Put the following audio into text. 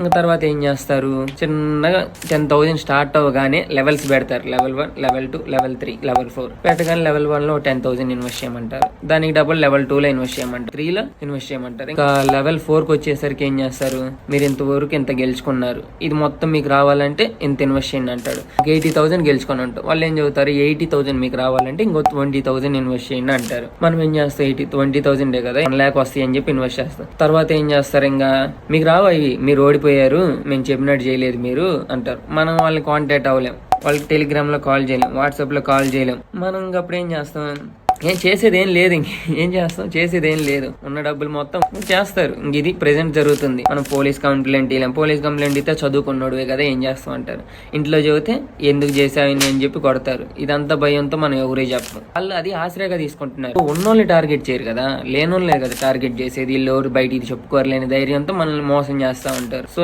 ఇంకా తర్వాత ఏం చేస్తారు, చిన్నగా 10,000 స్టార్ట్ అవ్వగానే లెవెల్స్ పెడతారు. లెవెల్ 1, లెవెల్ 2, లెవెల్ 3, లెవెల్ 4 పెట్టగానే లెవెల్ 1 లో 10,000 ఇన్వెస్ట్ చేయమంటారు. దానికి డబుల్ లెవెల్ 2 లో ఇన్వెస్ట్ చేయమంటారు, 3 లో ఇన్వెస్ట్ చేయమంటారు. ఇంకా లెవెల్ 4 కి వచ్చేసరికి ఏం చేస్తారు, మీరు ఇంతవరకు ఇంత గెలుచుకున్నారు, ఇది మొత్తం మీకు రావాలంటే ఇంత ఇన్వెస్ట్ చేయండి అంటాడు. 80,000 గెలుచుకొని ఉంటారు. వాళ్ళు ఏం చెబుతారు, 80,000 మీకు రావాలంటే ఇంకో 20,000 ఇన్వెస్ట్ చేయండి అంటారు. మనం ఏం చేస్తాం, 20,000 కదా 1 lakh వస్తాయి అని చెప్పి ఇన్వెస్ట్ చేస్తాం. తర్వాత ఏం చేస్తారు, ఇంకా మీకు రావు ఇవి, మీరు ఓడిపోయారు, మేము చెప్పినట్టు చేయలేదు మీరు అంటారు. మనం వాళ్ళని కాంటాక్ట్ అవ్వలేం, వాళ్ళకి టెలిగ్రామ్ లో కాల్ చేయలేం, వాట్సాప్ లో కాల్ చేయలేం. మనం అప్పుడు ఏం చేస్తాం, ఏం చేసేది ఏం లేదు. ఏం చేస్తాం, చేసేది ఏం లేదు. ఉన్న డబ్బులు మొత్తం చేస్తారు. ఇంక ఇది ప్రెసెంట్ జరుగుతుంది. మనం పోలీస్ కంప్లైంట్ ఇవ్వలేం. పోలీస్ కంప్లైంట్ ఇస్తే చదువుకున్నాడువే కదా ఏం చేస్తాం అంటారు. ఇంట్లో చెబితే ఎందుకు చేసావు అని చెప్పి కొడతారు. ఇదంతా భయంతో మనం ఎవరే చెప్పం. వాళ్ళు అది ఆశ్రయగా తీసుకుంటున్నారు. ఉన్నోళ్ళని టార్గెట్ చేయరు కదా, లేనోళ్ళే కదా టార్గెట్ చేసేది. వీళ్ళు ఎవరు బయట ఇది చెప్పుకోరలేని ధైర్యంతో మనల్ని మోసం చేస్తా ఉంటారు. సో